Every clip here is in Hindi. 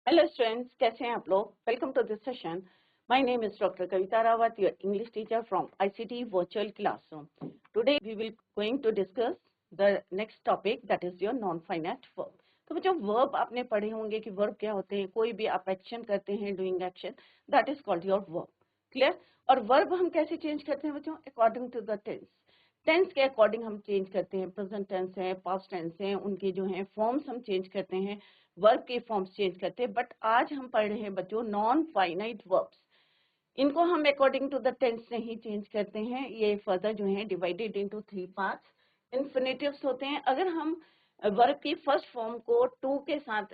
Hello students, कैसे हैं आप लोग? Welcome to this session. My name is Dr. Kavita Rawat, your English teacher from ICT Virtual Classroom. Today we will going to discuss the next topic, that is your non-finite verb. तो बच्चों verb आपने पढ़े होंगे कि verb क्या होते हैं. कोई भी आप action करते हैं, doing action, that is called your verb. Clear? और verb हम कैसे change करते हैं बच्चों? According to the tense. Tense के अकॉर्डिंग हम चेंज करते हैं. प्रेजेंट टेंस है, पास्ट टेंस है, उनके जो है फॉर्म्स हम चेंज करते हैं, वर्ब के फॉर्म्स चेंज करते हैं. बट आज हम पढ़ रहे हैं बच्चों नॉन फाइनाइट वर्ब्स. इनको हम अकॉर्डिंग टू द टेंस नहीं चेंज करते हैं. ये फर्दर जो है डिवाइडेड इनटू 3 पार्ट्स. इन्फिनेटिव्स होते हैं. अगर हम वर्ब की फर्स्ट फॉर्म को टू के साथ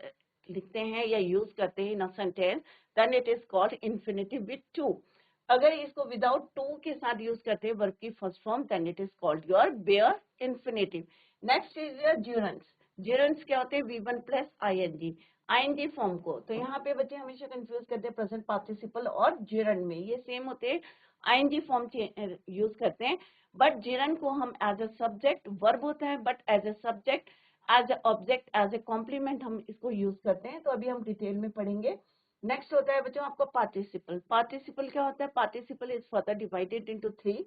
लिखते हैं या यूज करते हैं in a sentence, then it is called infinitive with to. अगर इसको विदाउट टू के साथ यूज करते हैं वर्ब की first form, then it is called your bare infinitive. Next is your gerunds. Gerunds क्या होते हैं? V1 प्लस आईएनजी फॉर्म को. तो यहाँ पे बच्चे हमेशा कंफ्यूज करते हैं प्रेजेंट पार्टिसिपल और जिरन में. ये सेम होते हैं, आईएनजी फॉर्म यूज करते हैं. बट जिरन को हम एज अ सब्जेक्ट, वर्ब होता है but as a subject, as a object, as a complement हम इसको यूज करते हैं. तो अभी हम डिटेल में पढ़ेंगे. नेक्स्ट होता है बच्चों आपका पार्टिसिपल. पार्टिसिपल क्या होता है? Participle is further divided into 3: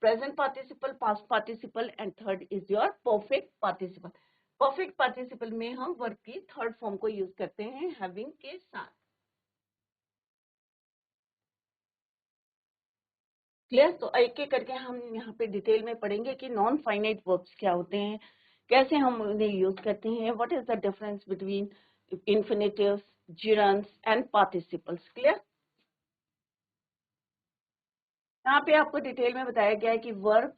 present participle, past participle and third is your perfect participle. Perfect participle में हम वर्ब की थर्ड फॉर्म को यूज करते हैं हैविंग के साथ. क्लियर? तो एक एक करके हम यहाँ पे डिटेल में पढ़ेंगे कि नॉन फाइनाइट वर्ब्स क्या होते हैं, कैसे हम उन्हें यूज करते हैं, what is the difference between infinitives, gerunds and participles. Clear? यहाँ पे आपको डिटेल में बताया गया है कि verb,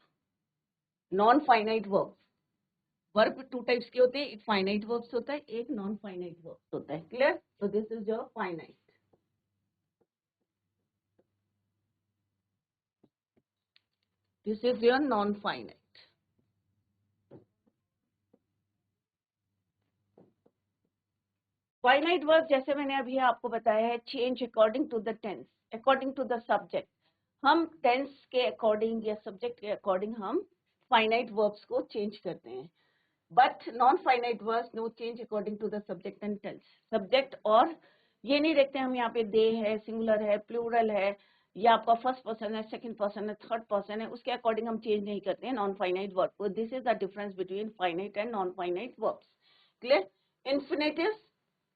non finite verb. Verb two types के होते हैं. एक फाइनाइट वर्ब्स होता है, एक नॉन फाइनाइट वर्ब्स होता है. क्लियर? तो this is your finite, this is your non finite. Finite verb जैसे मैंने अभी आपको बताया है, change according to the tense, according to the subject. हम टेंस के अकॉर्डिंग या सब्जेक्ट के अकॉर्डिंग हम फाइनाइट वर्ब्स को चेंज करते हैं. But non finite verbs no change according to the subject and tense. Subject और ये नहीं देखते हम यहाँ पे दे है, सिंगुलर है, प्लूरल है, या आपका फर्स्ट पर्सन है, सेकंड पर्सन है, थर्ड पर्सन है, उसके अकॉर्डिंग हम चेंज नहीं करते हैं नॉन फाइनाइट वर्ब को. This is the difference between finite and non finite verbs. Clear? Infinitives,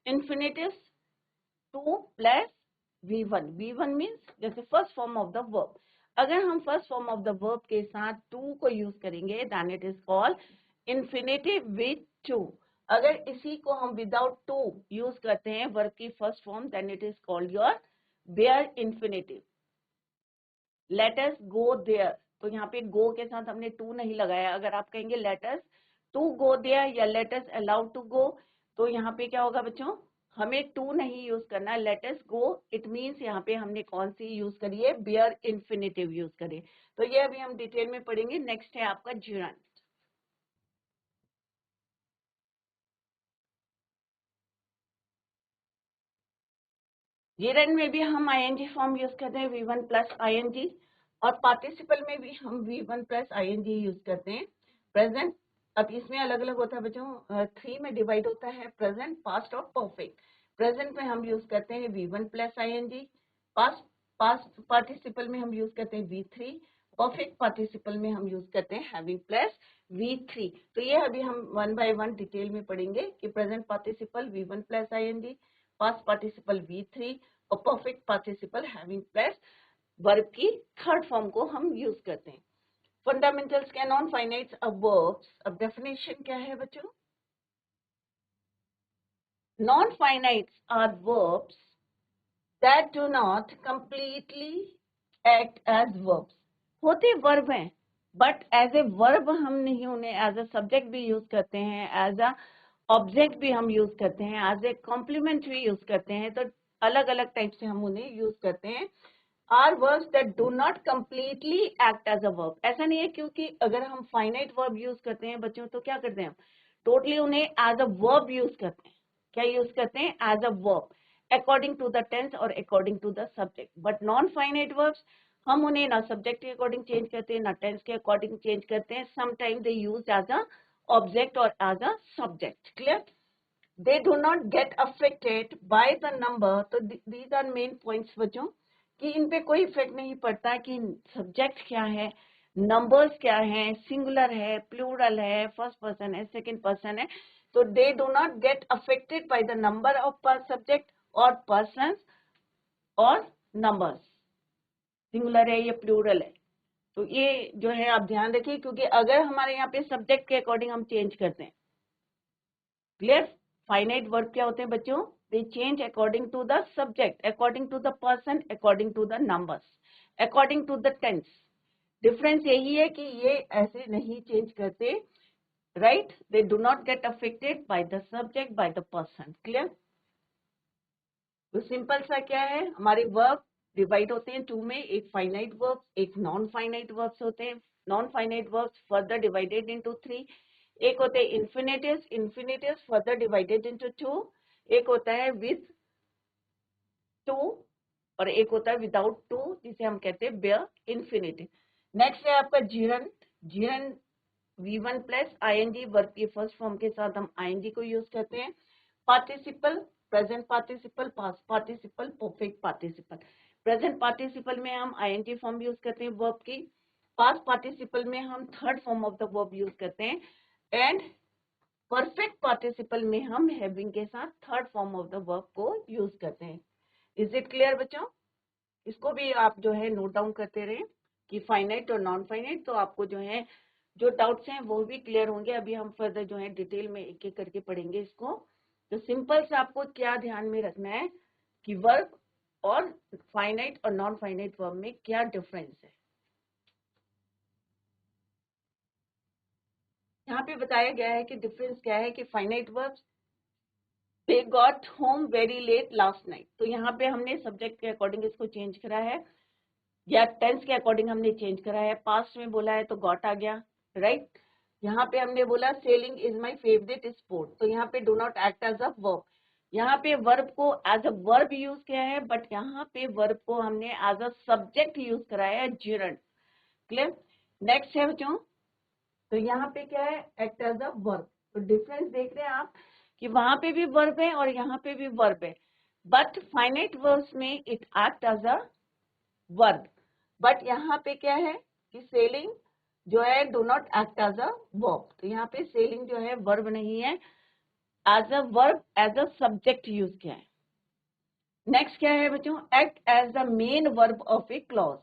infinitives to plus V1. V1 means जैसे first form of the verb. अगर हम first form of the verb के साथ टू को यूज करेंगे, then it is called infinitive with to. अगर इसी को हम विदाउट टू यूज करते हैं वर्ब की first form, then it is called your bare infinitive. Let us go there. तो यहाँ पे गो के साथ हमने टू नहीं लगाया. अगर आप कहेंगे let us to go there या let us allow to go, तो यहाँ पे क्या होगा बच्चों? हमें टू नहीं यूज करना. Late us go, it means यहाँ पे हमने कौन सी यूज करी है? बेयर इन्फिनेटिव यूज करिए. तो ये अभी हम डिटेल में पढ़ेंगे. नेक्स्ट है आपका जिरन. जिरन में भी हम आईएनजी फॉर्म यूज करते हैं, V1 प्लस आईएनजी. और पार्टिसिपल में भी हम V1 प्लस आईएनजी यूज करते हैं. प्रेजेंट, अब इसमें अलग अलग होता है बच्चों, 3 में डिवाइड होता है, प्रेजेंट, पास्ट और परफेक्ट. प्रेजेंट में हम यूज करते हैं V1 plus ING. Past past participle में हम यूज करते हैं V3. परफेक्ट पार्टिसिपल में हम यूज करते हैं हैविंग प्लस V3. तो ये अभी हम वन बाय वन डिटेल में पढ़ेंगे कि present participle V1 plus ING, past participle V3 और perfect participle having plus verb की थर्ड फॉर्म को हम यूज करते हैं. फंडामेंटल्स क्या? Non finite verbs. अब डेफिनेशन क्या है बच्चों? Non finites are verbs that do not completely act as verbs. होते वर्ब हैं बट एज ए वर्ब हम नहीं उन्हें एज अ सब्जेक्ट भी यूज करते हैं, एज अ ऑब्जेक्ट भी हम यूज करते हैं, एज ए कॉम्प्लीमेंट भी यूज करते हैं. तो अलग अलग टाइप से हम उन्हें यूज करते हैं. Are verbs that do not completely act as a verb. ऐसा नहीं है क्योंकि अगर हम फाइनाइट वर्ब यूज करते हैं बच्चों, तो क्या करते हैं हम? टोटली उन्हें एज अ वर्ब यूज करते हैं. क्या यूज करते हैं? As a verb, according to the tense और according to the subject. But non finite verbs हम उन्हें ना सब्जेक्ट के अकॉर्डिंग चेंज करते हैं, ना टेंस के अकॉर्डिंग चेंज करते हैं. Sometime they use as a object और as a subject. Clear? They do not get affected by the number. तो दीज आर मेन पॉइंट्स बच्चों, कि इन पे कोई इफेक्ट नहीं पड़ता कि सब्जेक्ट क्या है, नंबर्स क्या है, सिंगुलर है, प्लूरल है, फर्स्ट पर्सन है, सेकंड पर्सन है। तो दे do not get affected by the number of subject और पर्सन और नंबर्स, सिंगुलर है या प्लूरल है। तो ये जो है आप ध्यान रखिए, क्योंकि अगर हमारे यहाँ पे सब्जेक्ट के अकॉर्डिंग हम चेंज करते हैं, क्लियर। फाइनाइट वर्ब क्या होते हैं बच्चों, they change according to the subject, according to the person, according to the numbers, according to the tense. Difference यही है कि ये ऐसे नहीं चेंज करते, right. They do not get affected by the subject, by the person, clear. तो सिंपल सा क्या है, हमारे वर्ब डिवाइड होते हैं टू में, एक फाइनाइट वर्ब, एक नॉन फाइनाइट वर्ब्स होते हैं। Non finite verbs further divided into 3। एक होते हैं infinitives, infinitives further divided into 2। एक होता है विद टू और एक होता है विदाउट टू, जिसे हम कहते हैं बेयर इन्फिनेटिव। नेक्स्ट है आपका जिरंट। जिरंट V1 प्लस आईएनजी वर्ब की फर्स्ट फॉर्म के साथ हम आईएनजी को यूज करते हैं। Participle, present participle, past participle, perfect participle. Present participle में हम आईएनजी फॉर्म यूज करते हैं वर्ब की। पास्ट पार्टिसिपल में हम third form of the verb use करते हैं। एंड परफेक्ट पार्टिसिपल में हम हैविंग के साथ third form of the verb को यूज करते हैं। इज इट क्लियर बच्चों? इसको भी आप जो है नोट डाउन करते रहे कि फाइनाइट और नॉन फाइनाइट, तो आपको जो है जो डाउट्स हैं वो भी क्लियर होंगे। अभी हम फर्दर जो है डिटेल में एक एक करके पढ़ेंगे इसको। तो सिंपल से आपको क्या ध्यान में रखना है कि वर्ब और फाइनाइट और नॉन फाइनाइट वर्ब में क्या डिफरेंस है। यहाँ पे बताया गया है कि डिफरेंस क्या है, कि finite verbs they got home very late last night. तो यहाँ पे हमने सब्जेक्ट के अकॉर्डिंग इसको चेंज करा है, या टेंस के अकॉर्डिंग हमने चेंज करा है। पास्ट में बोला है तो गॉट आ गया, राइट। यहाँ पे हमने बोला sailing is my favourite sport, तो यहाँ पे do not act as a verb. यहाँ पे वर्ब को एज अ वर्ब यूज किया है, बट यहाँ पे वर्ब को हमने एज अ सब्जेक्ट यूज कराया है, जिरंट, क्लियर। नेक्स्ट है बच्चों, तो यहाँ पे क्या है, एक्ट एज अ वर्ब। तो डिफरेंस देख रहे हैं आप कि वहां पे भी वर्ब है और यहाँ पे भी वर्ब है, बट फाइनाइट वर्ब्स में it act as a verb. But यहाँ पे क्या है कि सेलिंग जो है do not act as a verb. तो यहाँ पे सेलिंग जो है वर्ब नहीं है, as a verb, as a subject use किया है। नेक्स्ट क्या है बच्चों, act as the main verb of a clause.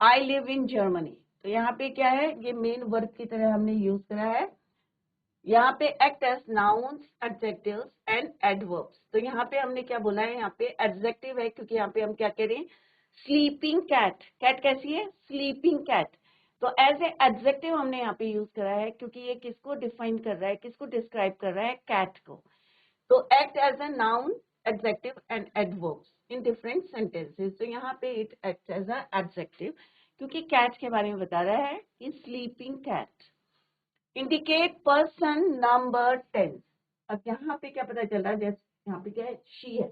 I live in Germany, तो यहाँ पे क्या है, ये मेन वर्ब की तरह हमने यूज करा है। यहाँ पे act as nouns, adjectives and adverbs. तो यहाँ पे हमने क्या बोला है, यहाँ पे एडजेक्टिव है, क्योंकि यहाँ पे हम क्या कह रहे हैं, स्लीपिंग कैट। कैट कैसी है, स्लीपिंग कैट। तो एज ए एडजेक्टिव हमने यहाँ पे यूज करा है, क्योंकि ये किसको डिफाइन कर रहा है, किसको डिस्क्राइब कर रहा है, कैट को। तो act as a noun, adjective and adverbs in different sentences. तो यहाँ पे it act as a adjective, क्योंकि कैट के बारे में बता रहा है कि sleeping cat. Indicate person number 10। अब यहाँ पे क्या पता चल रहा है, जैसे यहाँ पे क्या है, शी है,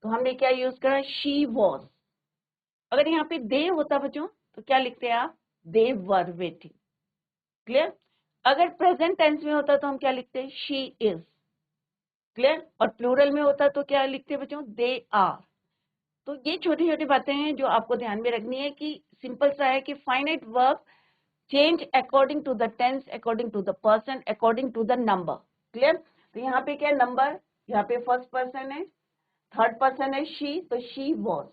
तो हमने क्या यूज करा, शी वॉज। अगर यहाँ पे दे होता बच्चों तो क्या लिखते हैं आप, दे वर वेटिंग, क्लियर। अगर प्रेजेंट टेंस में होता तो हम क्या लिखते हैं, शी इज, क्लियर। और प्लूरल में होता तो क्या लिखते हैं बच्चों, दे आर। तो ये छोटी छोटी बातें हैं जो आपको ध्यान में रखनी है, कि सिंपल सा है कि finite verb change according to the tense, according to the person, according to the number, clear. तो यहाँ पे क्या है, नंबर, यहाँ पे फर्स्ट पर्सन है, थर्ड पर्सन है शी, तो शी वॉज।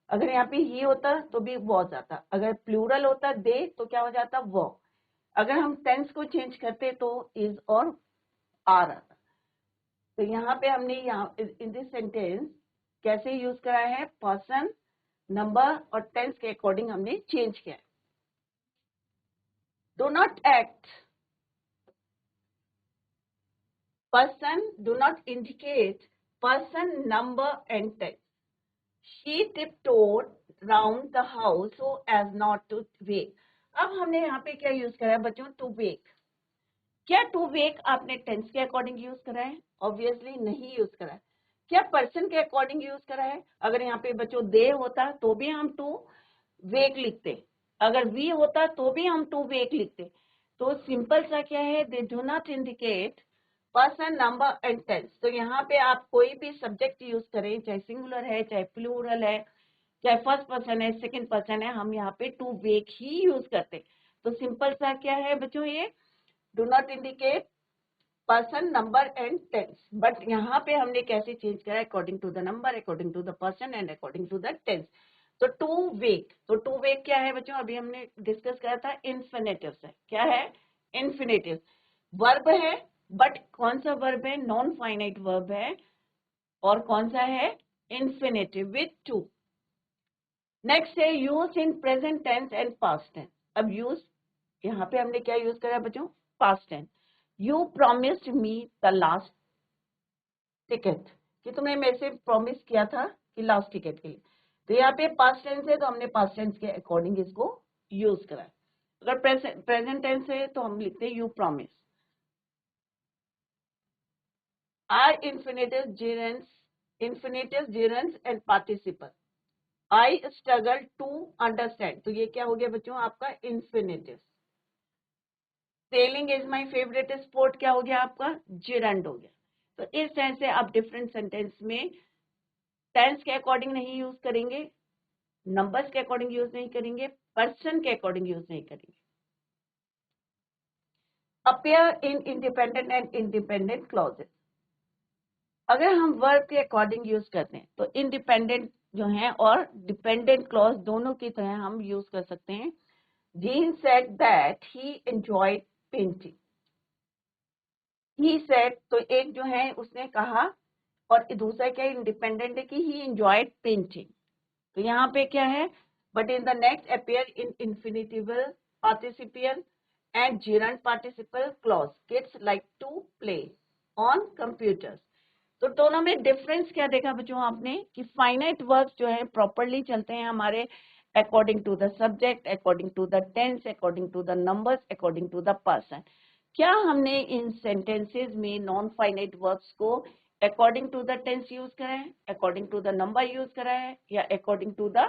अगर यहाँ पे ही होता तो भी वॉज आता, अगर प्लूरल होता दे तो क्या हो जाता, वो। अगर हम टेंस को चेंज करते तो इज और आर आता। तो यहाँ पे हमने यहाँ इन दिस सेंटेंस कैसे यूज करा है, पर्सन, नंबर और टेंस के अकॉर्डिंग हमने चेंज किया है। Do not act, person do not indicate person, number and text. She tiptoed round the house so as not to wake. अब हमने यहाँ पे क्या यूज करा है बच्चों, टू वेक। क्या टू वेक आपने टेंस के अकॉर्डिंग यूज करा है, ऑब्वियसली नहीं यूज करा है। क्या पर्सन के अकॉर्डिंग यूज करा है, अगर यहाँ पे बच्चों दे होता तो भी हम टू वेक लिखते, अगर वी होता तो भी हम टू वेक लिखते। तो सिंपल सा क्या है, they do not indicate person, number and tense. तो यहाँ पे आप कोई भी सब्जेक्ट यूज करें, चाहे सिंगुलर है, चाहे प्लूरल है, चाहे फर्स्ट पर्सन है, सेकंड पर्सन है, हम यहाँ पे टू वेक ही यूज करते हैं। तो सिंपल सा क्या है बच्चों, ये do not indicate person, number and tense. But यहाँ पे हमने कैसे चेंज करा, according to the number, according to the person and according to the tense. तो टू वेक, तो टू वेक क्या है बच्चों, अभी हमने डिस्कस करा था, इन्फिनेटिव है। क्या है, इन्फिनेटिव वर्ब है, बट कौन सा वर्ब है, नॉन फाइनाइट वर्ब है, और कौन सा है, इन्फिनेटिव विथ टू। नेक्स्ट है use in present tense and past tense. अब यूज, यहाँ पे हमने क्या यूज करा बच्चों, past tense. You promised me the last ticket, कि तुमने मेरे से प्रॉमिस किया था कि लास्ट टिकट के लिए। तो यहाँ पे पास्ट टेंस है, तो हमने पास्ट टेंस के अकॉर्डिंग इसको यूज करा है। अगर प्रेजेंट टेंस है तो हम लिखते हैं you promise. Are infinitive gerunds and participle. I struggle to understand, तो ये क्या हो गया बच्चों आपका infinitive. Sailing is my favourite sport, क्या हो गया आपका, जिरंड हो गया। तो इस तरह से आप डिफरेंट सेंटेंस में टेंस के अकॉर्डिंग नहीं यूज करेंगे, नंबर्स के अकॉर्डिंग यूज नहीं करेंगे, पर्सन के अकॉर्डिंग यूज नहीं करेंगे। Appear in independent and independent clauses. अगर हम वर्ब के अकॉर्डिंग यूज करते हैं तो इंडिपेंडेंट जो है और डिपेंडेंट क्लॉज दोनों की तरह हम यूज कर सकते हैं। Gene said that he enjoyed painting. He said, तो एक जो है उसने कहा, और दूसरा क्या इंडिपेंडेंट है कि ही एंजॉयड पेंटिंग। तो यहाँ पे क्या है, but in the next appear in infinitival participial and gerund participle clause, kids like to play on computers। तो दोनों में डिफरेंस क्या देखा बच्चों आपने, कि फाइनाइट वर्ब्स जो है प्रॉपरली चलते हैं हमारे according to the subject, according to the tense, according to the numbers, according to the person. क्या हमने इन सेंटेंसेस में नॉन फाइनाइट वर्ब्स को according to the tense use करा है, according to the number use करा है, या according to the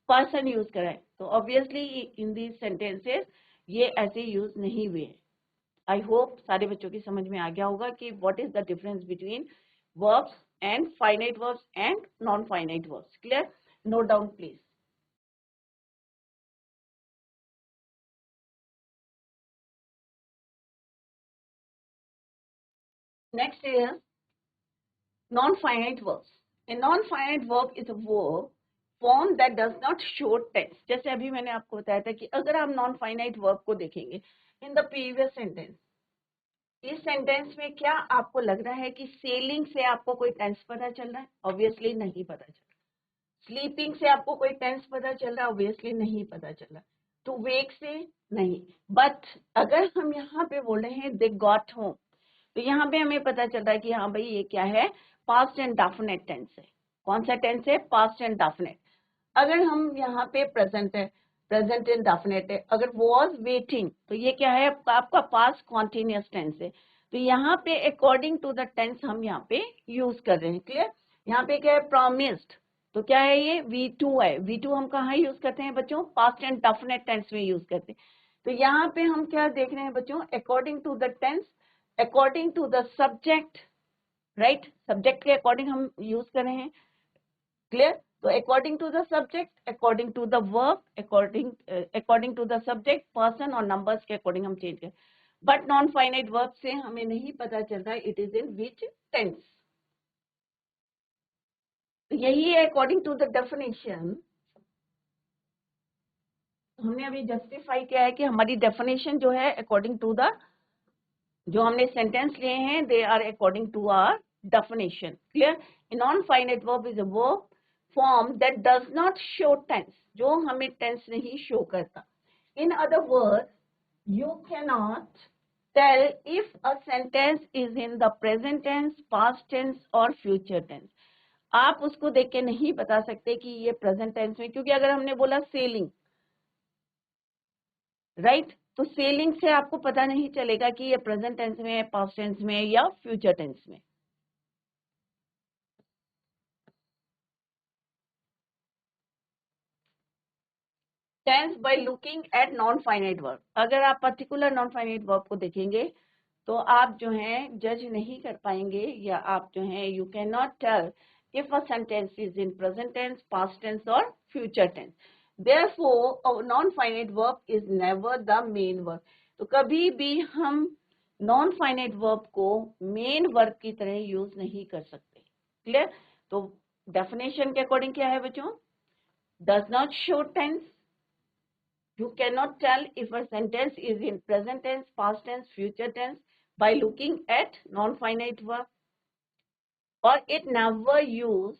person use करा है? तो ऑब्वियसली इन दीज सेंटेंसेस ये ऐसे यूज नहीं हुए हैं। आई होप सारे बच्चों की समझ में आ गया होगा कि what is the difference between verbs and finite verbs and non-finite verbs. Clear? Note down please. Next is non-finite verbs. A non-finite verb is a verb form that does not show tense. जैसे अभी मैंने आपको बताया था कि अगर आप non-finite verb को देखेंगे in the previous sentence, इस सेंटेंस में क्या आपको लग रहा है कि सेलिंग से आपको कोई टेंस पता चल रहा है? ऑब्वियसली नहीं पता चल रहा। स्लीपिंग से आपको कोई टेंस पता चल रहा है? ऑब्वियसली नहीं पता चल रहा। टू वेक से नहीं। बट अगर हम यहाँ पे बोल रहे हैं दे गॉट होम, तो यहाँ पे हमें पता चल रहा है कि हाँ भाई ये क्या है, पास्ट एंड डेफिनेट टेंस है। कौन सा टेंस है? Past and definite. अगर हम यहाँ पे प्रेजेंट है, प्रेजेंट एंड डेफिनेट है। अगर वॉज वेटिंग, तो ये क्या है, आपका पास्ट कॉन्टिन्यूस टेंस है। तो यहाँ पे अकॉर्डिंग टू द टेंस हम यहाँ पे यूज कर रहे हैं। क्लियर? यहाँ पे क्या है, प्रॉमिस्ड, तो क्या है ये V2 है। V2 हम कहाँ यूज करते हैं बच्चों? पास्ट एंड डेफिनेट टेंस में यूज करते हैं। तो यहाँ पे हम क्या देख रहे हैं बच्चों? According to the tense, according to the subject, right? Subject के अकॉर्डिंग हम यूज कर रहे हैं। क्लियर? तो according to the subject, according to the verb, according to the subject, person और नंबर्स के अकॉर्डिंग हम चेंज करें। बट नॉन फाइनाइट वर्ब से हमें नहीं पता चल रहा it is in which tense. तो यही है अकॉर्डिंग टू द डेफिनेशन। हमने अभी जस्टिफाई किया है कि हमारी डेफिनेशन जो है अकॉर्डिंग टू द, जो हमने सेंटेंस लिए हैं they are according to our definition. Clear? Non finite verb is a verb form that does not show tense, जो हमें टेंस नहीं शो करता। In other words, you cannot tell if a sentence is in the present tense, past tense or future tense. आप उसको देख के नहीं बता सकते कि ये प्रेजेंट टेंस में, क्योंकि अगर हमने बोला सेलिंग, राइट, तो सेलिंग से आपको पता नहीं चलेगा कि ये प्रेजेंट टेंस में है, पास्ट टेंस में है या फ्यूचर टेंस में। Tense by looking at non finite verb. अगर आप पर्टिकुलर नॉन फाइनाइट वर्ब को देखेंगे तो आप जो है जज नहीं कर पाएंगे, या आप जो है you can not tell if a sentence is in present tense, past tense or future tense. Therefore, a non-finite verb is never the main verb. तो कभी भी हम non-finite verb को main verb की तरह यूज नहीं कर सकते. क्लियर? तो definition के अकॉर्डिंग क्या है बच्चों? Does not show tense. You cannot tell if a sentence is in present tense, past tense, future tense by looking at non-finite verb. और it never used,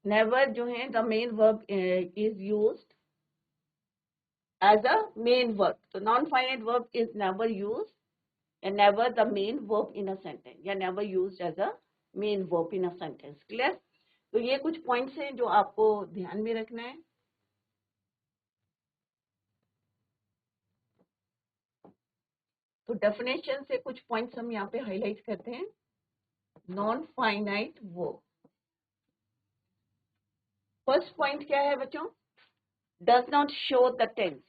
never जो है the main verb is used as a main verb. तो non-finite verb is never used and never the main verb in a sentence, या never used as a main verb in a sentence. Clear? तो ये कुछ points हैं जो आपको ध्यान में रखना है. तो definition से कुछ points हम यहाँ पे highlight करते हैं. Non-finite verb. First point क्या है बच्चों? Does not show the tense.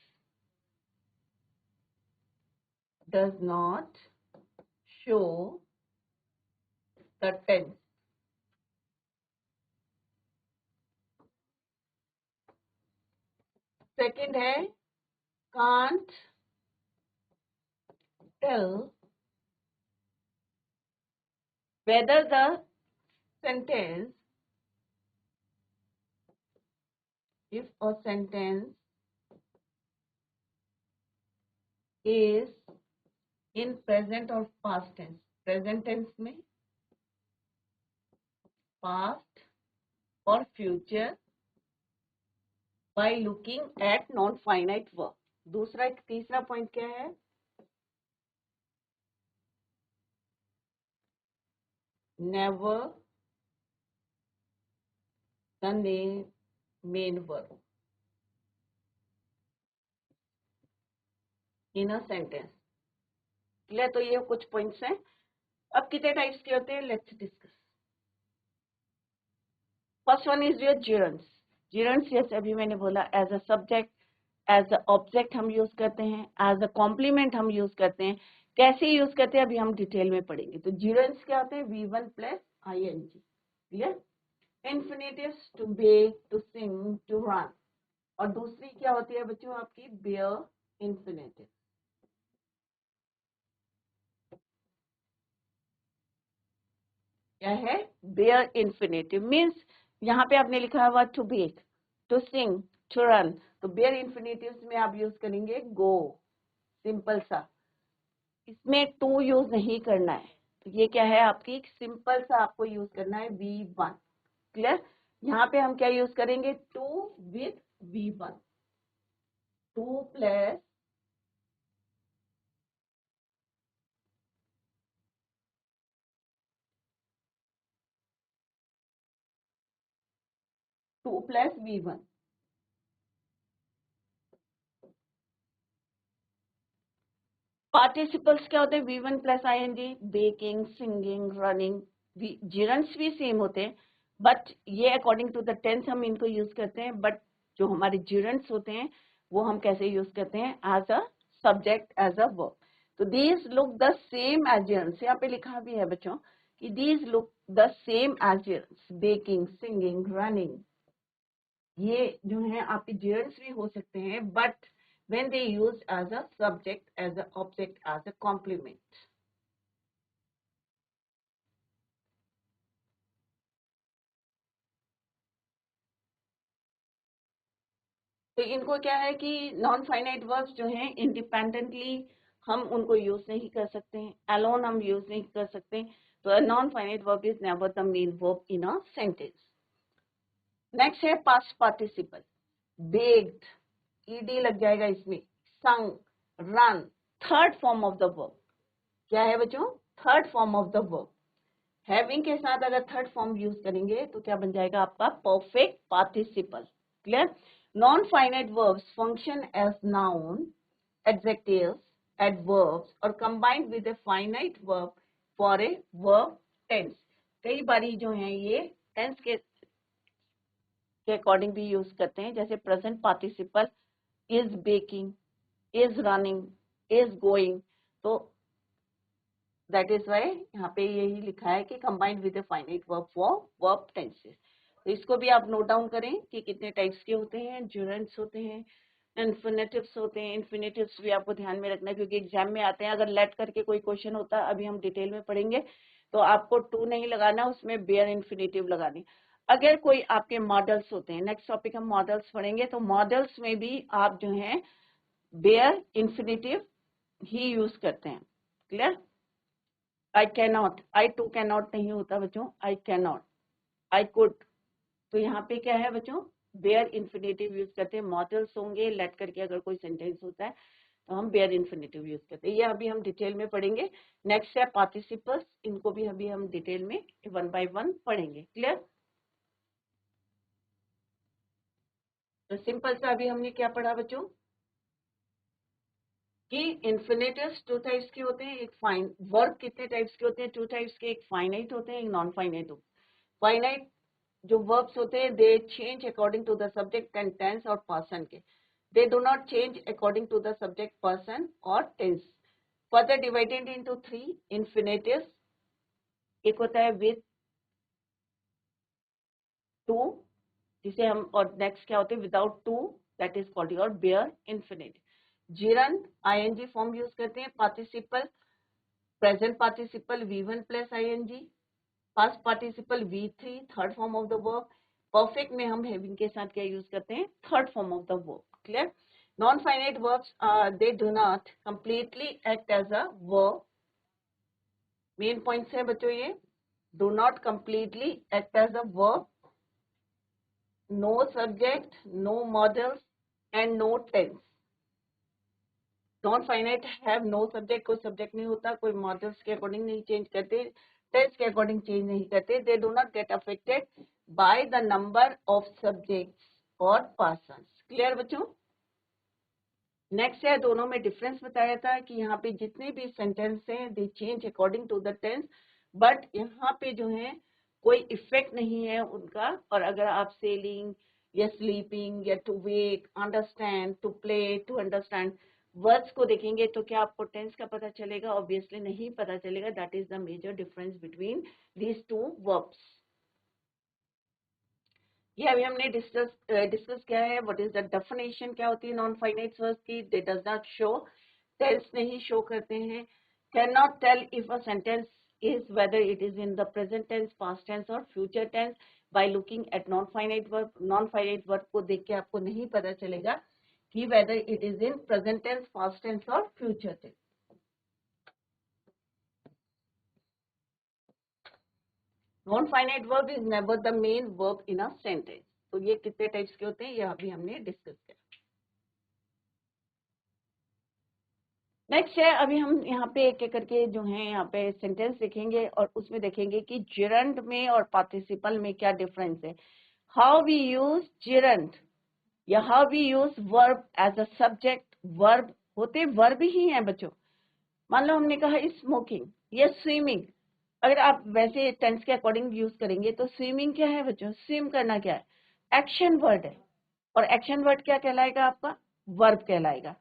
Does not show the tense. Second है can't tell whether the sentence, if a sentence is in present or past tense. Present tense में past or future by looking at non-finite verb. दूसरा तीसरा point क्या है? Never the main verb in a sentence. Clear? तो ये कुछ पॉइंट्स हैं. अब कितने टाइप्स के होते हैं? Let's discuss. First one is your gerunds. Gerunds जैसे अभी मैंने बोला as a subject, as a object हम यूज करते हैं, एज अ कॉम्प्लीमेंट हम यूज करते हैं. कैसे यूज करते हैं अभी हम डिटेल में पढ़ेंगे. तो gerunds क्या होते हैं? V1 plus ing. Clear? Infinitives to bake, to sing, to run. और दूसरी क्या होती है बच्चों आपकी? Bare infinitive. क्या है? बेयर इन्फिनेटिव मीन्स यहाँ पे आपने लिखा हुआ to bake, to sing, to run. तो बेयर इन्फिनेटिव्स में आप यूज करेंगे गो. सिंपल सा. इसमें टू यूज नहीं करना है. तो ये क्या है आपकी? सिंपल सा आपको यूज करना है V1. क्लियर? यहाँ पे हम क्या यूज करेंगे? To with V1. To plus V1. Participles क्या होते हैं? V1 plus ing. Baking, singing, running. gerunds भी सेम होते हैं, बट ये अकॉर्डिंग टू द टेंस हम इनको यूज करते हैं. बट जो हमारे gerunds होते हैं वो हम कैसे यूज करते हैं? As a subject, as a verb. तो these look the same as gerunds. यहाँ पे लिखा भी है बच्चों कि these look the same as gerunds. Baking, singing, running, ये जो है आपके gerunds भी हो सकते हैं, but when they used as a subject, as a object, as a complement. तो इनको क्या है कि नॉन फाइनाइट वर्ब्स जो हैं इंडिपेंडेंटली हम उनको यूज नहीं कर सकते हैं, अलोन हम यूज नहीं कर सकते. तो non finite verb is never the main verb in a sentence. Next है पास्ट पार्टिसिपल. बेग्ड, ईडी लग जाएगा इसमें. संग, run. Third form of the verb. क्या है बच्चों? Third form of the verb. Having के साथ अगर थर्ड फॉर्म यूज करेंगे तो क्या बन जाएगा आपका? Perfect participle. Clear? Non finite verbs function as noun, adjectives, adverbs और combined with a finite verb for a verb tense. कई बारी जो है ये टेंस के अकॉर्डिंग भी यूज करते हैं. जैसे present participle is baking, is running, is going. तो दैट इज वाई यहाँ पे यही लिखा है कि combined with a finite verb for verb tenses. तो इसको भी आप नोट डाउन करें कि कितने टाइप्स के होते हैं। ज्यूरेंट्स होते हैं, इन्फिनेटिव्स होते हैं। इन्फिनेटिव्स भी आपको ध्यान में रखना है क्योंकि एग्जाम में आते हैं। अगर लेट करके कोई क्वेश्चन होता है, अभी हम डिटेल में पढ़ेंगे, तो आपको टू नहीं लगाना, उसमें बेयर इन्फिनेटिव लगानी। अगर कोई आपके मॉडल्स होते हैं, नेक्स्ट टॉपिक हम मॉडल्स पढ़ेंगे, तो मॉडल्स में भी आप जो है बेयर इन्फिनेटिव ही यूज करते हैं। Clear? I cannot, I to cannot नहीं होता बच्चों, आई कैनॉट, आई कुड। तो यहाँ पे क्या है बच्चों, बेयर इन्फिनेटिव यूज करते हैं। मॉडल्स होंगे, लेट करके अगर कोई सेंटेंस होता है तो हम बेयर इन्फिनेटिव यूज करते हैं। ये अभी हम डिटेल में पढ़ेंगे। नेक्स्ट है पार्टिसिपल्स, इनको भी अभी हम डिटेल में वन बाय वन पढ़ेंगे। क्लियर? तो सिंपल सा अभी हमने क्या पढ़ा बच्चों कि इन्फिनेटिव्स टू टाइप्स के होते हैं। एक फाइन वर्ब कितने टाइप्स के होते हैं? टू टाइप्स के, एक फाइनाइट होते हैं, एक नॉन फाइनाइट होते हैं। फाइनाइट जो वर्ब्स होते हैं they change according to the subject and tense और पर्सन के, they do not change according to the subject, person और tense. Further divided into three infinitives. एक होता है विद टू, जिसे हम, और नेक्स्ट क्या होते हैं without to, that is called your bare infinitive. Gerund ING form use करते हैं। Participle, present participle V1 plus ING. Past participle V3, third form of the verb. Perfect में हम हैविंग के साथ क्या यूज करते हैं? Third form of the verb. Clear? Non finite verbs they do not completely act as a verb. Main points है बच्चों ये, do not completely act as a verb, no subject, no modals and no tense. Non finite have no subject, कोई सब्जेक्ट नहीं होता, कोई मॉडल्स के अकॉर्डिंग नहीं चेंज करते, टेंस के अकॉर्डिंग चेंज नहीं करते। दे do not get affected by the number of subjects और पर्सन्स। क्लियर बच्चों? नेक्स्ट है, दोनों में डिफरेंस बताया था कि यहाँ पे जितने भी सेंटेंस हैं they change according to the tense, but यहाँ पे जो है कोई इफेक्ट नहीं है उनका। और अगर आप सेलिंग या स्लीपिंग या to wake, understand, to play, to understand words को देखेंगे तो क्या आपको टेंस का पता चलेगा? ऑब्वियसली नहीं पता चलेगा। That is the major difference between these two verbs. ये अभी हमने डिस्कस किया है। व्हाट इज द डेफिनेशन, क्या होती है नॉन फाइनाइट वर्ड्स की? They does not show, tense नहीं शो करते हैं। Can not tell if a sentence is whether it is in the present tense, past tense और future tense by looking at non finite verb. Non finite verb को देख के आपको नहीं पता चलेगा कि whether it is in present tense, past tense और future tense. Non finite verb is never the main verb in a sentence. तो ये कितने टाइप्स के होते हैं ये अभी हमने डिस्कस किया। नेक्स्ट है, अभी हम यहाँ पे एक एक करके जो है यहाँ पे सेंटेंस देखेंगे और उसमें देखेंगे कि जिरंड में और पार्टिसिपल में क्या डिफरेंस है। हाउ वी यूज जिरंड या how we use verb as a subject. Verb होते वर्ब ही हैं बच्चों। मान लो हमने कहा स्मोकिंग या स्विमिंग, अगर आप वैसे टेंस के अकॉर्डिंग यूज करेंगे तो स्विमिंग क्या है बच्चों? स्विम करना क्या है? एक्शन वर्ड है। और एक्शन वर्ड क्या कहलाएगा आपका? वर्ब कहलाएगा।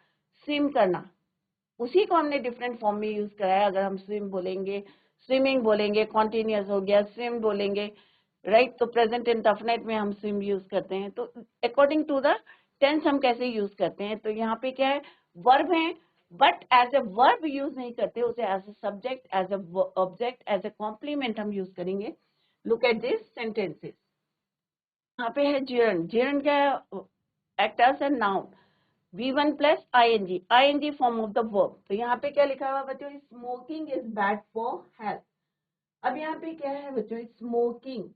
स्विम करना, उसी को हमने डिफरेंट फॉर्म में यूज कराया। अगर हम स्विम बोलेंगे, स्विमिंग बोलेंगे, कॉन्टिन्यूस हो गया, स्विम बोलेंगे, राइट? तो प्रेजेंट इंडेफिनिट में हम स्विम यूज करते हैं। तो अकॉर्डिंग टू द टेंस हम कैसे यूज करते हैं? तो यहाँ पे क्या है, वर्ब है but as a verb use नहीं करते, उसे as a subject, as a object, as a complement हम यूज करेंगे। Look at this sentences. यहाँ पे है जिरन। जिरन क्या है? Act as a noun, V1 plus ING, ING form of the verb. तो यहाँ पे क्या लिखा हुआ बच्चों? Smoking is bad for health. अब यहाँ पे क्या है बच्चों? स्मोकिंग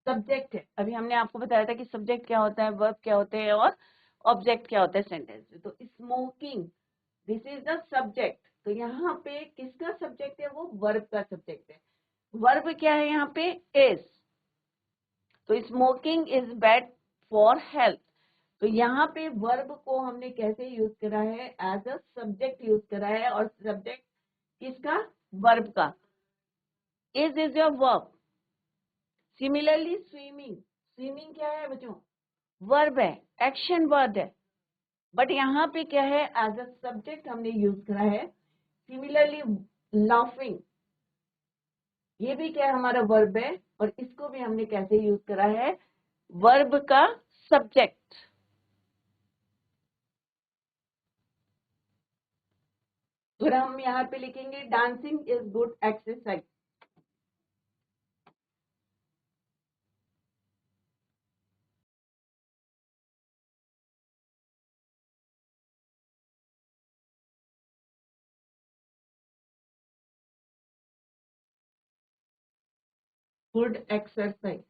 सब्जेक्ट है। अभी हमने आपको बताया था कि सब्जेक्ट क्या होता है, वर्ब क्या होते हैं और ऑब्जेक्ट क्या होता है सेंटेंस में। तो smoking, this is the subject. तो यहाँ पे किसका सब्जेक्ट है? वो वर्ब का सब्जेक्ट है। वर्ब क्या है यहाँ पे? इज। तो smoking is bad for health. तो यहाँ पे वर्ब को हमने कैसे यूज करा है? एज अ सब्जेक्ट यूज करा है। और सब्जेक्ट किसका? वर्ब का। Is your verb. Similarly swimming, swimming क्या है बच्चों? वर्ब है, एक्शन वर्ड है, बट यहाँ पे क्या है? एज अ सब्जेक्ट हमने यूज करा है। सिमिलरली लाफिंग, ये भी क्या है, हमारा वर्ब है, और इसको भी हमने कैसे यूज करा है, वर्ब का सब्जेक्ट। फिर हम यहाँ पे लिखेंगे dancing is good exercise. Good exercise.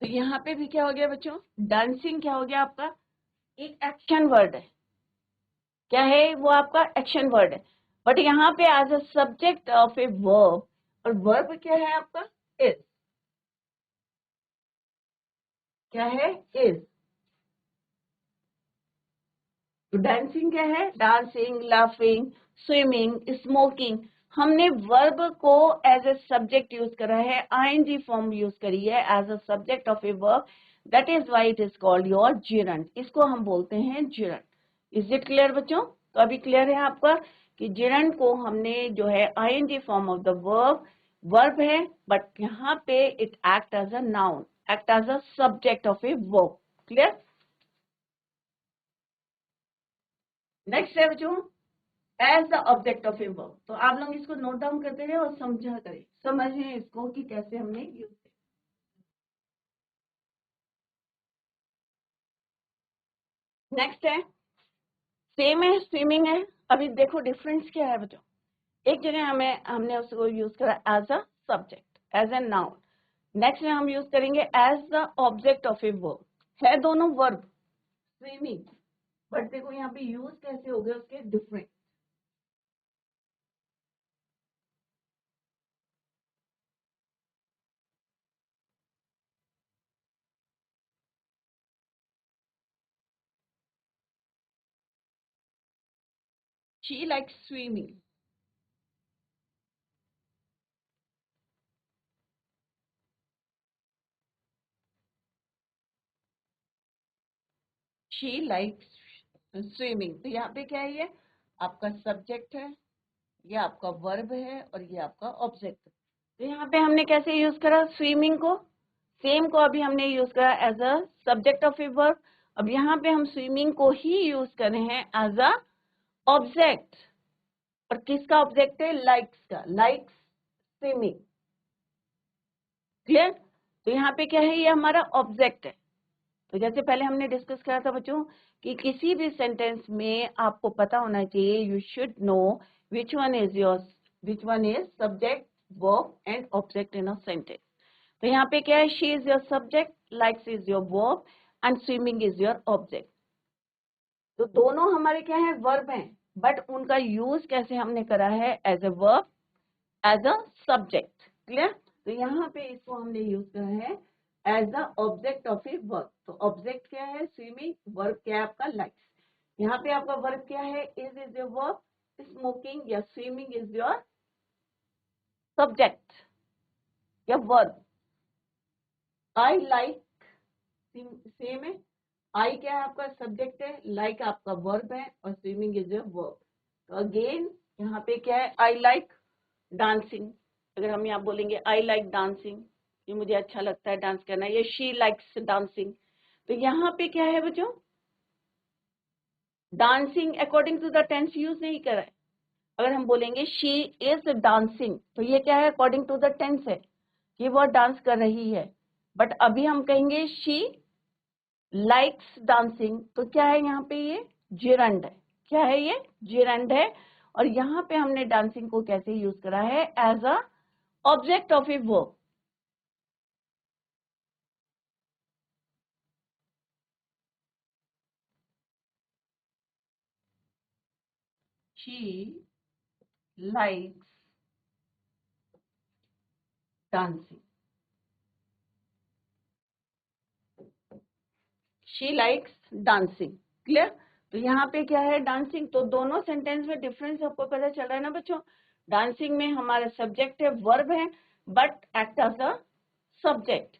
तो यहाँ पे भी क्या हो गया बच्चों, डांसिंग क्या हो गया आपका, एक एक्शन वर्ड है। क्या है वो, आपका एक्शन वर्ड है, बट यहाँ पे as a subject of a verb, और वर्ब क्या है आपका, इज। क्या है, इज। तो डांसिंग क्या है, डांसिंग, लाफिंग, स्विमिंग, स्मोकिंग, हमने वर्ब को एज ए सब्जेक्ट यूज करा है, आईएनजी फॉर्म यूज करी है as a subject of a verb, that is why it is called your gerund. इसको हम बोलते हैं जिरंड। इज इट क्लियर बच्चों? तो अभी क्लियर है आपका कि जिरंड को हमने जो है ING form of the verb है, बट यहाँ पे it act as a noun, act as a subject of a verb. Clear? Next है बच्चों, as the object of a verb. तो आप लोग इसको नोट डाउन करते रहे और समझा करें, समझें इसको कि कैसे हमने यूज किया। नेक्स्ट है, सेम है, स्विमिंग है। अभी देखो डिफरेंस क्या है बच्चों, एक जगह हमने उसको यूज करा as a subject, as a noun, next में हम यूज करेंगे as the object of a verb. है दोनों वर्ब, स्विमिंग, बट देखो यहाँ पे यूज कैसे हो गए उसके different. She like swimming, she like swimming. तो यहाँ पे क्या है, ये आपका सब्जेक्ट है, ये आपका वर्ब है, और ये आपका ऑब्जेक्ट है। तो यहाँ पे हमने कैसे यूज करा स्विमिंग को, सेम को अभी हमने यूज करा as a subject of a verb. अब यहाँ पे हम स्विमिंग को ही यूज कर रहे हैं एज अ ऑब्जेक्ट। और किसका ऑब्जेक्ट है, लाइक्स का, लाइक्स स्विमिंग। क्लियर? तो यहाँ पे क्या है, ये हमारा ऑब्जेक्ट है। तो जैसे पहले हमने डिस्कस किया था बच्चों कि किसी भी सेंटेंस में आपको पता होना चाहिए, you should know which one is your, which one is subject, verb and object in a sentence. तो यहाँ पे क्या है, she is your subject, likes is your verb and swimming is your object. तो दोनों हमारे क्या है, वर्ब हैं, बट उनका यूज कैसे हमने करा है, as a verb, as a subject. Clear? तो यहाँ पे इसको हमने यूज करा है as the object of a verb. तो ऑब्जेक्ट क्या है, स्विमिंग, वर्ब क्या है आपका, लाइक्स। यहाँ पे आपका वर्ब क्या है, इज योर वर्ब, स्मोकिंग या स्विमिंग इज योर सब्जेक्ट या वर्ब। आई लाइक, सेम है, आई क्या है आपका सब्जेक्ट है, लाइक आपका वर्ब है, और स्विमिंग इज योर वर्ब। तो अगेन यहाँ पे क्या है, आई लाइक डांसिंग। अगर हम यहाँ बोलेंगे आई लाइक डांसिंग, ये मुझे अच्छा लगता है डांस करना, ये शी लाइक्स डांसिंग। तो यहाँ पे क्या है बच्चों, dancing according to the tense use नहीं करा है। अगर हम बोलेंगे शी इज डांसिंग, तो ये क्या है, अकॉर्डिंग टू द टेंस है कि वो डांस कर रही है। बट अभी हम कहेंगे शी लाइक्स डांसिंग, तो क्या है यहाँ पे, ये जिरंड है। क्या है ये, जिरंड है। और यहाँ पे हमने डांसिंग को कैसे यूज करा है, as a object of a verb. She likes dancing. She likes dancing. Clear? तो यहाँ पे क्या है, डांसिंग। तो दोनों सेंटेंस में डिफरेंस आपको पता चल रहा है ना बच्चों। डांसिंग में हमारा सब्जेक्ट है, वर्ब है, but act as a subject.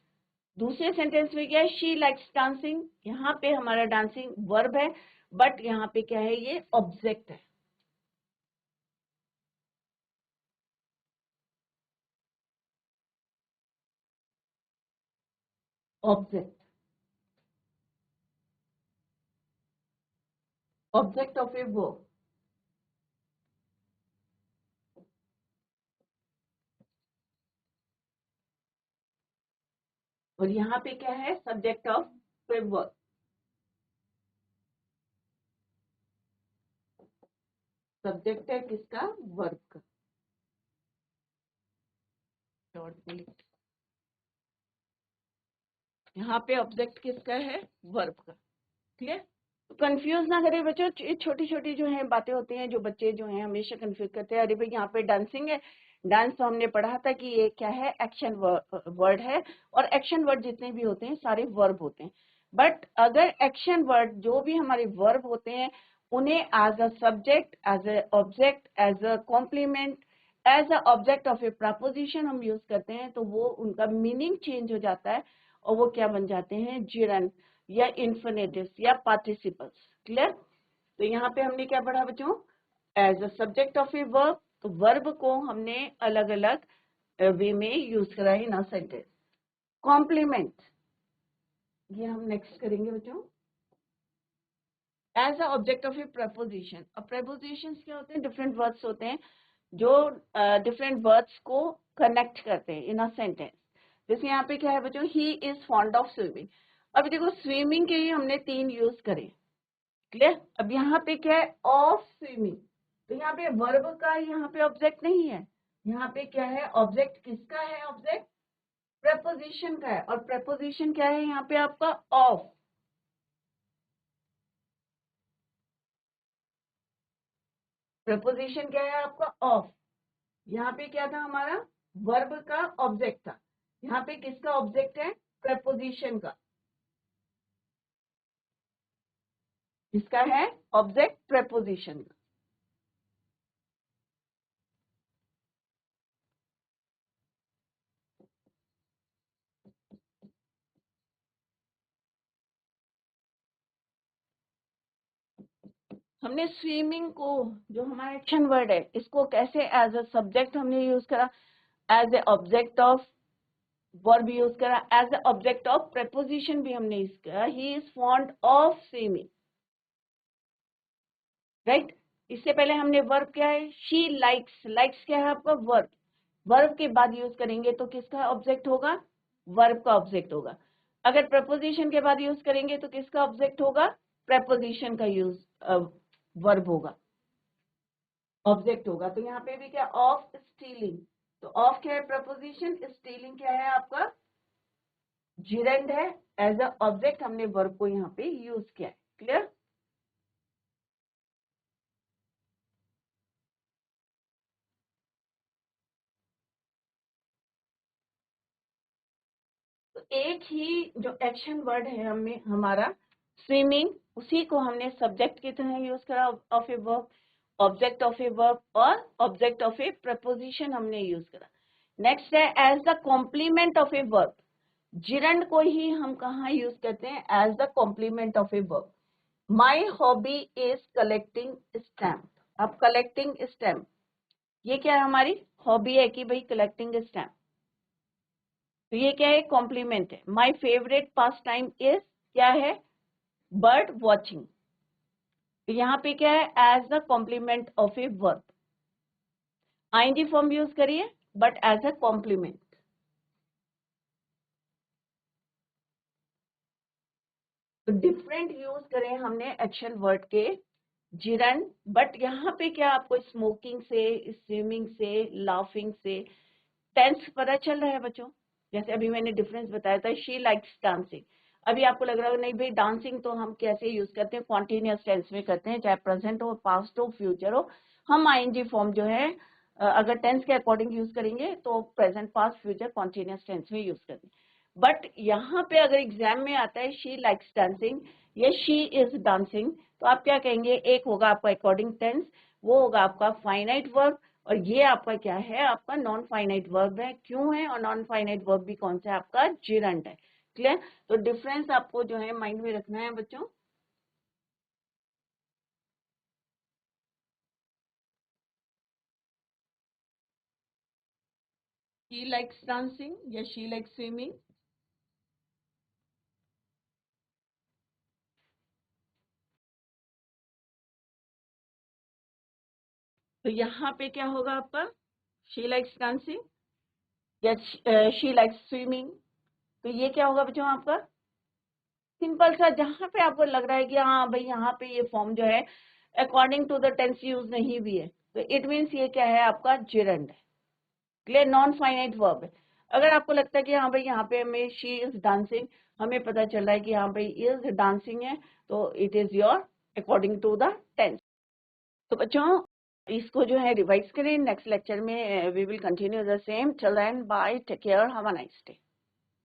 दूसरे सेंटेंस में क्या है, शी लाइक्स डांसिंग, यहाँ पे हमारा डांसिंग वर्ब है, बट यहाँ पे क्या है, ये ऑब्जेक्ट है। Object, object of a verb. और यहाँ पे क्या है, subject of a verb. Subject है किसका, वर्ब का। यहाँ पे ऑब्जेक्ट किसका है, वर्ब का। क्लियर। तो कंफ्यूज ना करें बच्चों, छोटी छोटी जो है बातें होती हैं जो बच्चे जो हैं हमेशा कंफ्यूज करते हैं। अरे भाई यहाँ पे डांसिंग है, डांस तो हमने पढ़ा था कि ये क्या है, एक्शन वर्ड है। और एक्शन वर्ड जितने भी होते हैं सारे वर्ब होते हैं। बट अगर एक्शन वर्ड जो भी हमारे वर्ब होते हैं उन्हें as a subject, as a object, as a complement, as a object of a preposition हम यूज करते हैं तो वो उनका मीनिंग चेंज हो जाता है और वो क्या बन जाते हैं, जिरन या इन्फिनेटिव्स या पार्टिसिपल्स। क्लियर। तो यहाँ पे हमने क्या पढ़ा बच्चों, as a subject of a verb. तो वर्ब को हमने अलग अलग वे में यूज करा है इन सेंटेंस। कॉम्प्लीमेंट, ये हम नेक्स्ट करेंगे बच्चों। As a object of a preposition. अब प्रपोजिशंस क्या होते हैं, डिफरेंट वर्ड्स होते हैं जो डिफरेंट वर्ड्स को कनेक्ट करते हैं इन अ सेंटेंस। जैसे यहाँ पे क्या है बच्चों, ही इज फॉन्ड ऑफ स्विमिंग। अब देखो स्विमिंग के ही हमने 3 यूज करे। क्लियर। अब यहाँ पे क्या है, ऑफ स्विमिंग। तो यहाँ पे वर्ब का यहाँ पे ऑब्जेक्ट नहीं है, यहाँ पे क्या है, ऑब्जेक्ट किसका है, ऑब्जेक्ट प्रपोजिशन का है। और प्रपोजिशन क्या है यहाँ पे आपका, ऑफ। प्रपोजिशन क्या है आपका, ऑफ। यहाँ पे क्या था हमारा, वर्ब का ऑब्जेक्ट था। यहाँ पे किसका ऑब्जेक्ट है, प्रपोजिशन का। किसका है ऑब्जेक्ट, प्रपोजिशन का। हमने स्विमिंग को, जो हमारा एक्शन वर्ड है, इसको कैसे एज अ सब्जेक्ट हमने यूज करा, as a object of verb use करा, as a object of preposition भी हमने यूज करा। He is fond of swimming, right. इससे पहले हमने वर्ब क्या है, शी लाइक्स। लाइक्स क्या है आपका, वर्ब। वर्ब के बाद यूज करेंगे तो किसका ऑब्जेक्ट होगा, वर्ब का ऑब्जेक्ट होगा। अगर प्रपोजिशन के बाद यूज करेंगे तो किसका ऑब्जेक्ट होगा, प्रपोजिशन का यूज वर्ब होगा, ऑब्जेक्ट होगा। तो यहाँ पे भी क्या, ऑफ स्टीलिंग। तो ऑफ क्या है, प्रपोजिशन। स्टीलिंग क्या है आपका, जिरेंड है। एज अ ऑब्जेक्ट हमने वर्ब को यहाँ पे यूज किया है। क्लियर। तो एक ही जो एक्शन वर्ड है हमें हमारा स्विमिंग, उसी को हमने सब्जेक्ट की तरह यूज करा of a verb, object of a verb और ऑब्जेक्ट ऑफ ए प्रपोजिशन हमने यूज करा। नेक्स्ट है as the complement of a verb. Gerund को ही हम कहाँ यूज करते हैं, as the complement of a verb. My hobby is collecting stamp. अब कलेक्टिंग स्टैम्प, ये क्या है, हमारी हॉबी है कि भाई कलेक्टिंग स्टैम्प। तो ये क्या है, कॉम्प्लीमेंट है। My favourite pastime is, क्या है, बर्ड वॉचिंग। तो यहाँ पे क्या है, as the complement of a verb. ING form use करिए बट एज अ कॉम्प्लीमेंट। तो डिफरेंट यूज करें हमने एक्शन वर्ड के, जिरन। बट यहाँ पे क्या आपको स्मोकिंग से, स्विमिंग से, लाफिंग से टेंस पता चल रहा है बच्चों। जैसे अभी मैंने डिफरेंस बताया था, शी लाइक्स डांसिंग। अभी आपको लग रहा होगा नहीं भाई डांसिंग तो हम कैसे यूज करते हैं, कॉन्टिन्यूअस टेंस में करते हैं, चाहे प्रेजेंट हो, पास्ट हो, फ्यूचर हो। हम आईएनजी फॉर्म जो है अगर टेंस के अकॉर्डिंग यूज करेंगे तो present, past, future, continuous tense में यूज करते हैं। बट यहाँ पे अगर एग्जाम में आता है शी लाइक्स डांसिंग या शी इज डांसिंग, तो आप क्या कहेंगे, एक होगा आपका अकॉर्डिंग टेंस, वो होगा आपका फाइनाइट वर्ब, और ये आपका क्या है, आपका नॉन फाइनाइट वर्ब है। क्यों है, और नॉन फाइनाइट वर्ब भी कौन सा है आपका, जिरंट है। क्लियर। तो डिफरेंस आपको जो है माइंड में रखना है बच्चों। ही लाइक्स डांसिंग या शी लाइक्स स्विमिंग। तो यहाँ पे क्या होगा आपका, शी लाइक्स डांसिंग या शी लाइक्स स्विमिंग। तो ये क्या होगा बच्चों आपका सिंपल सा, जहाँ पे आपको लग रहा है कि हाँ भाई यहाँ पे ये फॉर्म जो है according to the tense use नहीं भी है, तो इट मीन्स ये क्या है आपका जेरंड है। क्लियर, नॉन फाइनाइट वर्ब है। अगर आपको लगता है कि हाँ भाई यहाँ पे हमें शी इज डांसिंग, हमें पता चल रहा है कि हाँ भाई इज डांसिंग है, तो it is your according to the tense. तो बच्चों इसको जो है रिवाइज करें, नेक्स्ट लेक्चर में we will continue the same. Till then bye, take care, have a nice day.